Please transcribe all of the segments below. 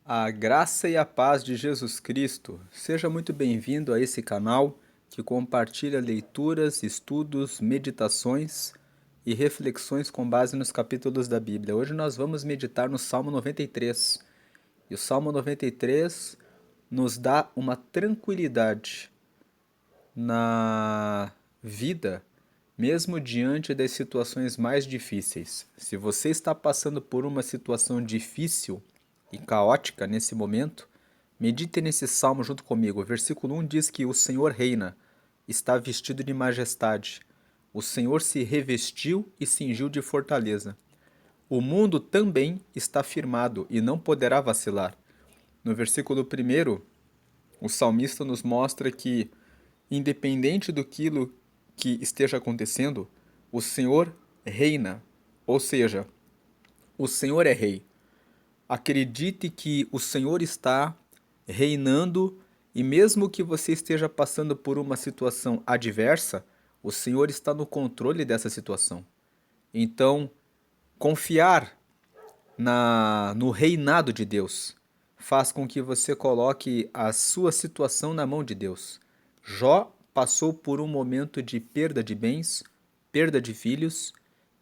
A graça e a paz de Jesus Cristo. Seja muito bem-vindo a esse canal que compartilha leituras, estudos, meditações e reflexões com base nos capítulos da Bíblia. Hoje nós vamos meditar no Salmo 93. E o Salmo 93 nos dá uma tranquilidade na vida, mesmo diante das situações mais difíceis. Se você está passando por uma situação difícil e caótica nesse momento, medite nesse salmo junto comigo. O versículo 1 diz que o Senhor reina, está vestido de majestade. O Senhor se revestiu e cingiu de fortaleza. O mundo também está firmado e não poderá vacilar. No versículo 1, o salmista nos mostra que, independente do que esteja acontecendo, o Senhor reina, ou seja, o Senhor é rei. Acredite que o Senhor está reinando e mesmo que você esteja passando por uma situação adversa, o Senhor está no controle dessa situação. Então, confiar no reinado de Deus faz com que você coloque a sua situação na mão de Deus. Jó passou por um momento de perda de bens, perda de filhos,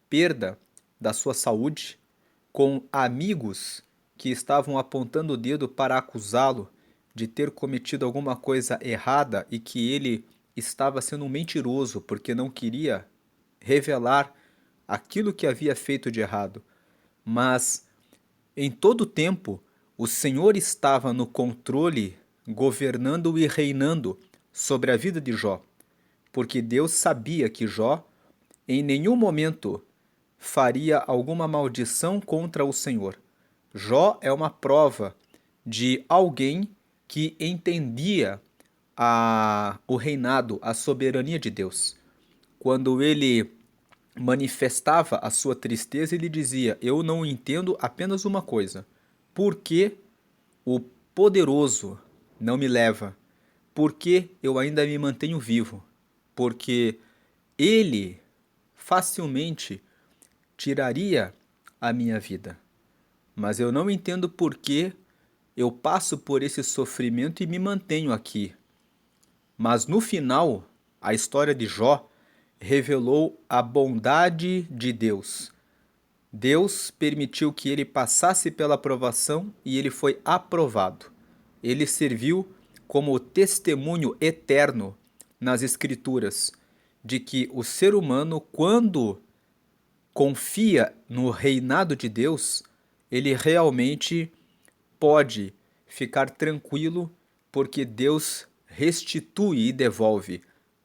perda da sua saúde, com amigos que estavam apontando o dedo para acusá-lo de ter cometido alguma coisa errada e que ele estava sendo um mentiroso porque não queria revelar aquilo que havia feito de errado. Mas em todo o tempo, o Senhor estava no controle, governando e reinando sobre a vida de Jó, porque Deus sabia que Jó em nenhum momento faria alguma maldição contra o Senhor. Jó é uma prova de alguém que entendia o reinado, a soberania de Deus. Quando ele manifestava a sua tristeza, ele dizia: Eu não entendo apenas uma coisa. Por que o poderoso não me leva? Por que eu ainda me mantenho vivo? Porque ele facilmente tiraria a minha vida. Mas eu não entendo por que eu passo por esse sofrimento e me mantenho aqui. Mas no final, a história de Jó revelou a bondade de Deus. Deus permitiu que ele passasse pela provação e ele foi aprovado. Ele serviu como testemunho eterno nas Escrituras de que o ser humano, quando confia no reinado de Deus, ele realmente pode ficar tranquilo, porque Deus restitui e devolve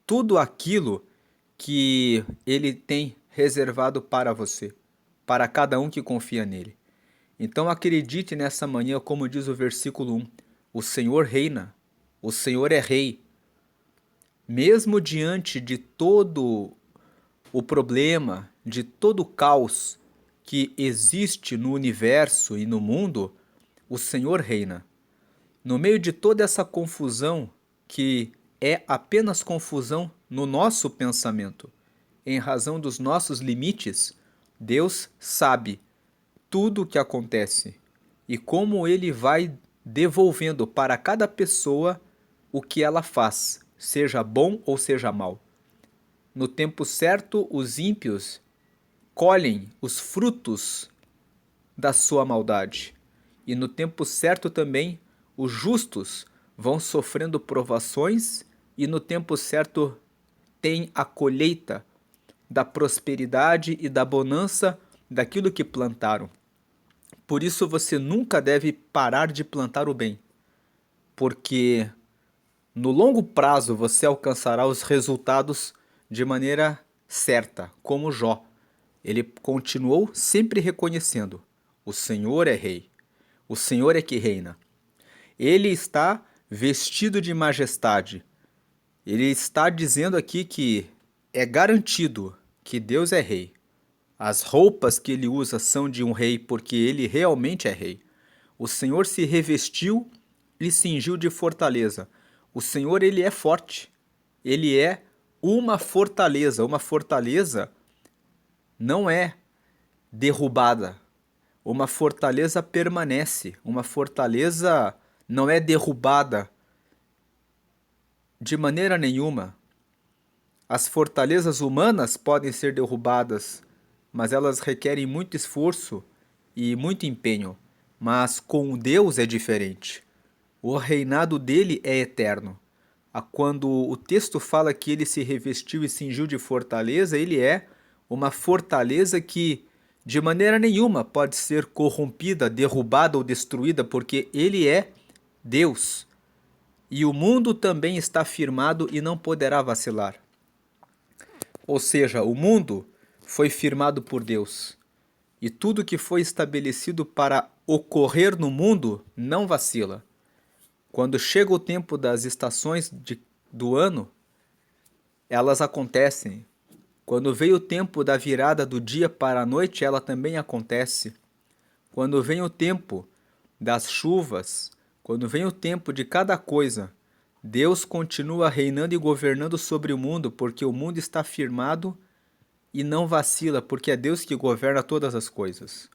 tudo aquilo que ele tem reservado para você, para cada um que confia nele. Então acredite nessa manhã, como diz o versículo 1, o Senhor reina, o Senhor é rei. Mesmo diante de todo o problema, de todo o caos que existe no universo e no mundo, o Senhor reina. No meio de toda essa confusão, que é apenas confusão no nosso pensamento, em razão dos nossos limites, Deus sabe tudo o que acontece e como Ele vai devolvendo para cada pessoa o que ela faz, seja bom ou seja mal. No tempo certo, os ímpios colhem os frutos da sua maldade. E no tempo certo também, os justos vão sofrendo provações e no tempo certo tem a colheita da prosperidade e da bonança daquilo que plantaram. Por isso você nunca deve parar de plantar o bem, porque no longo prazo você alcançará os resultados de maneira certa, como Jó. Ele continuou sempre reconhecendo: o Senhor é rei, o Senhor é que reina. Ele está vestido de majestade. Ele está dizendo aqui que é garantido que Deus é rei. As roupas que ele usa são de um rei porque ele realmente é rei. O Senhor se revestiu e cingiu de fortaleza. O Senhor, ele é forte. Ele é uma fortaleza. Uma fortaleza não é derrubada. Uma fortaleza permanece, uma fortaleza não é derrubada de maneira nenhuma. As fortalezas humanas podem ser derrubadas, mas elas requerem muito esforço e muito empenho. Mas com Deus é diferente. O reinado dele é eterno. Quando o texto fala que ele se revestiu e cingiu de fortaleza, ele é uma fortaleza que de maneira nenhuma pode ser corrompida, derrubada ou destruída, porque ele é Deus. E o mundo também está firmado e não poderá vacilar. Ou seja, o mundo foi firmado por Deus. E tudo que foi estabelecido para ocorrer no mundo não vacila. Quando chega o tempo das estações do ano, elas acontecem. Quando vem o tempo da virada do dia para a noite, ela também acontece. Quando vem o tempo das chuvas, quando vem o tempo de cada coisa, Deus continua reinando e governando sobre o mundo, porque o mundo está firmado e não vacila, porque é Deus que governa todas as coisas.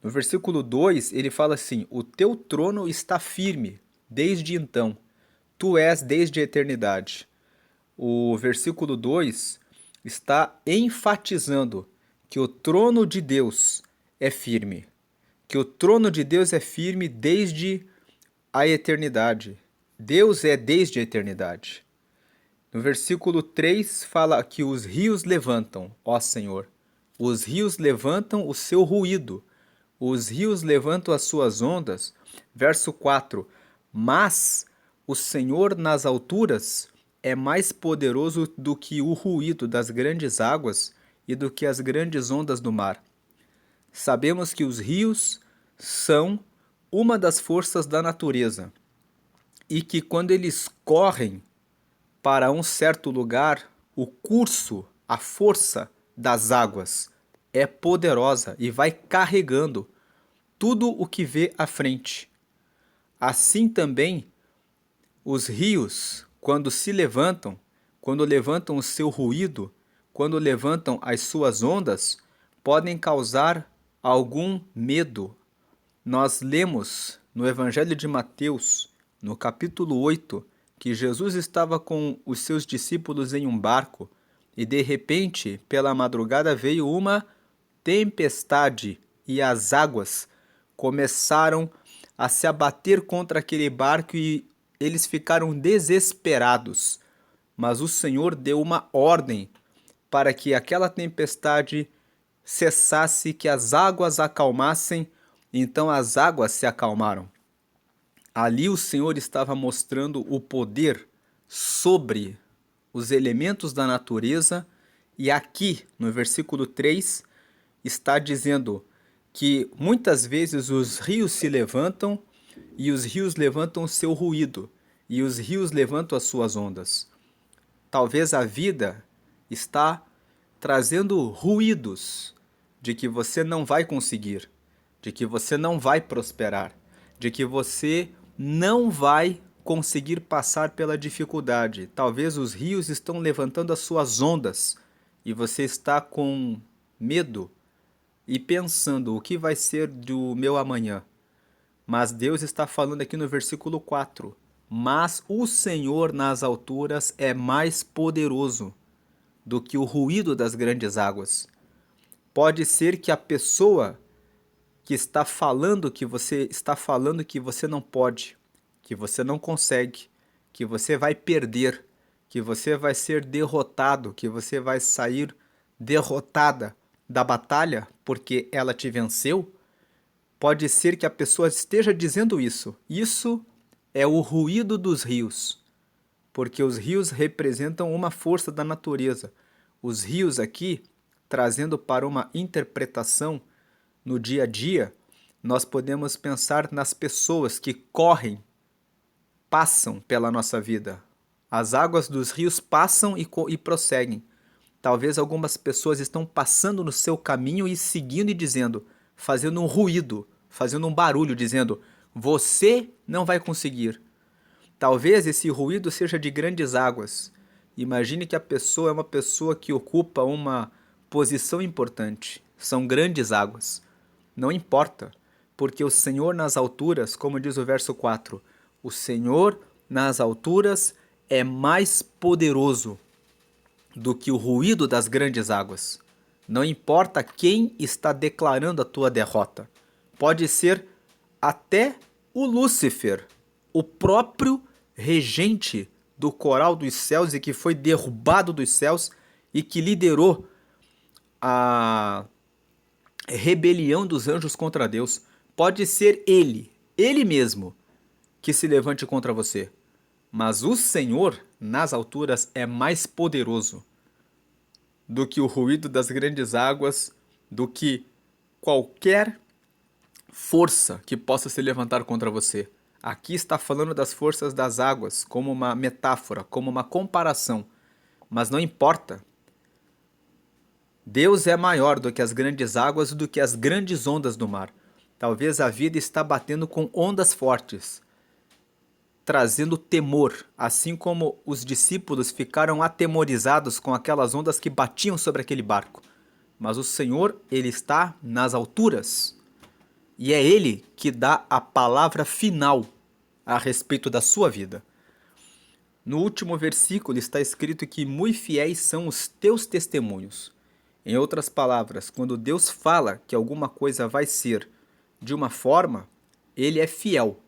No versículo 2, ele fala assim: o teu trono está firme desde então, tu és desde a eternidade. O versículo 2 está enfatizando que o trono de Deus é firme, que o trono de Deus é firme desde a eternidade. Deus é desde a eternidade. No versículo 3 fala que os rios levantam, ó Senhor. Os rios levantam o seu ruído. Os rios levantam as suas ondas. Verso 4. Mas o Senhor nas alturas é mais poderoso do que o ruído das grandes águas e do que as grandes ondas do mar. Sabemos que os rios são uma das forças da natureza e que quando eles correm para um certo lugar, o curso, a força das águas é poderosa e vai carregando tudo o que vê à frente. Assim também, os rios, quando se levantam, quando levantam o seu ruído, quando levantam as suas ondas, podem causar algum medo. Nós lemos no Evangelho de Mateus, no capítulo 8, que Jesus estava com os seus discípulos em um barco e de repente, pela madrugada, veio uma tempestade e as águas começaram a se abater contra aquele barco e eles ficaram desesperados. Mas o Senhor deu uma ordem para que aquela tempestade cessasse, que as águas acalmassem. Então as águas se acalmaram. Ali o Senhor estava mostrando o poder sobre os elementos da natureza, e aqui no versículo 3 está dizendo que muitas vezes os rios se levantam e os rios levantam o seu ruído e os rios levantam as suas ondas. Talvez a vida está trazendo ruídos de que você não vai conseguir, de que você não vai prosperar, de que você não vai conseguir passar pela dificuldade. Talvez os rios estão levantando as suas ondas e você está com medo e pensando o que vai ser do meu amanhã. Mas Deus está falando aqui no versículo 4. Mas o Senhor nas alturas é mais poderoso do que o ruído das grandes águas. Pode ser que a pessoa que está falando que você está falando que você não pode, que você não consegue, que você vai perder, que você vai ser derrotado, que você vai sair derrotada da batalha porque ela te venceu. Pode ser que a pessoa esteja dizendo isso. Isso é o ruído dos rios, porque os rios representam uma força da natureza. Os rios aqui, trazendo para uma interpretação no dia a dia, nós podemos pensar nas pessoas que correm, passam pela nossa vida. As águas dos rios passam e prosseguem. Talvez algumas pessoas estão passando no seu caminho e seguindo e dizendo, fazendo um ruído, fazendo um barulho, dizendo, você não vai conseguir. Talvez esse ruído seja de grandes águas. Imagine que a pessoa é uma pessoa que ocupa uma posição importante. São grandes águas. Não importa, porque o Senhor nas alturas, como diz o verso 4, o Senhor nas alturas é mais poderoso do que o ruído das grandes águas. Não importa quem está declarando a tua derrota. Pode ser até o Lúcifer, o próprio regente do coral dos céus e que foi derrubado dos céus e que liderou a rebelião dos anjos contra Deus. Pode ser ele mesmo, que se levante contra você. Mas o Senhor, nas alturas, é mais poderoso do que o ruído das grandes águas, do que qualquer força que possa se levantar contra você. Aqui está falando das forças das águas, como uma metáfora, como uma comparação. Mas não importa. Deus é maior do que as grandes águas, do que as grandes ondas do mar. Talvez a vida está batendo com ondas fortes, trazendo temor, assim como os discípulos ficaram atemorizados com aquelas ondas que batiam sobre aquele barco. Mas o Senhor, ele está nas alturas, e é ele que dá a palavra final a respeito da sua vida. No último versículo está escrito que muito fiéis são os teus testemunhos. Em outras palavras, quando Deus fala que alguma coisa vai ser de uma forma, ele é fiel.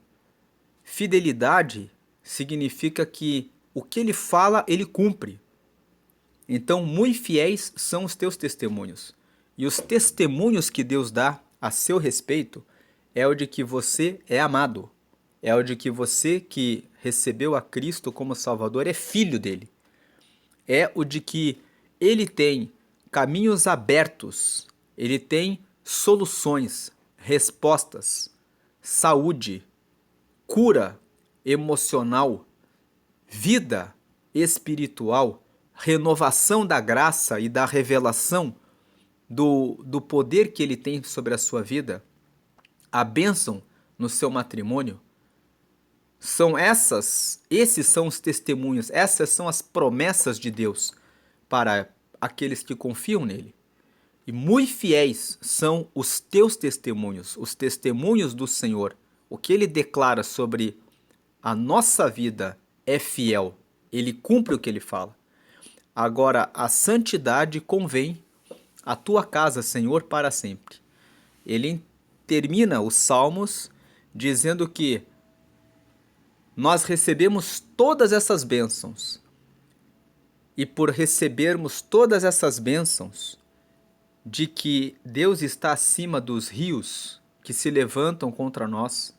Fidelidade significa que o que ele fala, ele cumpre. Então, muito fiéis são os teus testemunhos. E os testemunhos que Deus dá a seu respeito é o de que você é amado. É o de que você que recebeu a Cristo como Salvador é filho dele. É o de que ele tem caminhos abertos, ele tem soluções, respostas, saúde, cura emocional, vida espiritual, renovação da graça e da revelação do poder que ele tem sobre a sua vida, a bênção no seu matrimônio. Esses são os testemunhos, essas são as promessas de Deus para aqueles que confiam nele. E muito fiéis são os teus testemunhos, os testemunhos do Senhor. O que ele declara sobre a nossa vida é fiel. Ele cumpre o que ele fala. Agora, a santidade convém à tua casa, Senhor, para sempre. Ele termina os Salmos dizendo que nós recebemos todas essas bênçãos. E por recebermos todas essas bênçãos, de que Deus está acima dos rios que se levantam contra nós,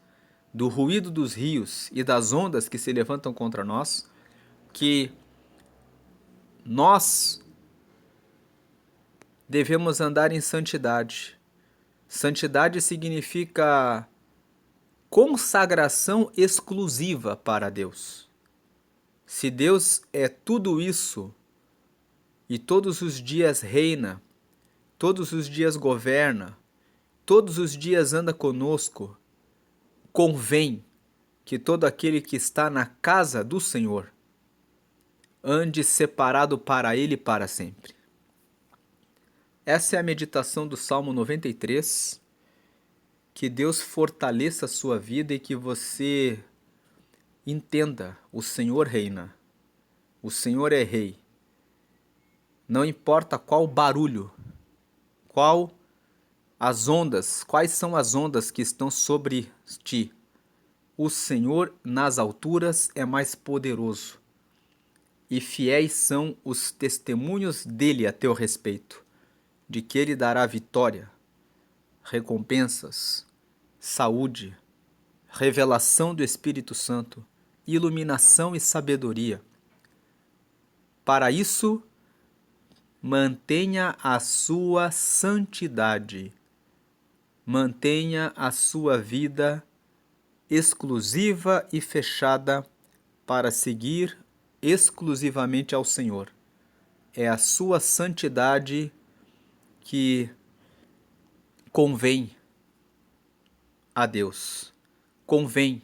do ruído dos rios e das ondas que se levantam contra nós, que nós devemos andar em santidade. Santidade significa consagração exclusiva para Deus. Se Deus é tudo isso e todos os dias reina, todos os dias governa, todos os dias anda conosco, convém que todo aquele que está na casa do Senhor ande separado para Ele para sempre. Essa é a meditação do Salmo 93. Que Deus fortaleça a sua vida e que você entenda: o Senhor reina, o Senhor é rei. Não importa qual barulho, quais são as ondas que estão sobre ti. O Senhor nas alturas é mais poderoso, e fiéis são os testemunhos dele a teu respeito, de que ele dará vitória, recompensas, saúde, revelação do Espírito Santo, iluminação e sabedoria. Para isso, mantenha a sua santidade, mantenha a sua vida exclusiva e fechada para seguir exclusivamente ao Senhor. É a sua santidade que convém a Deus. Convém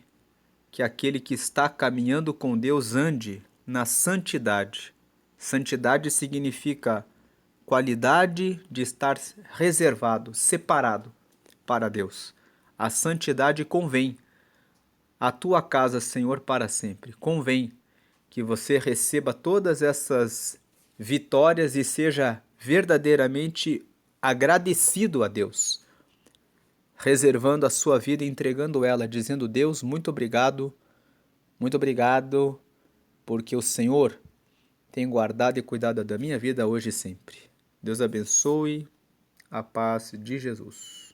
que aquele que está caminhando com Deus ande na santidade. Santidade significa qualidade de estar reservado, separado para Deus. A santidade convém. A tua casa, Senhor, para sempre. Convém que você receba todas essas vitórias e seja verdadeiramente agradecido a Deus, reservando a sua vida e entregando ela, dizendo: Deus, muito obrigado, porque o Senhor tem guardado e cuidado da minha vida hoje e sempre. Deus abençoe, a paz de Jesus.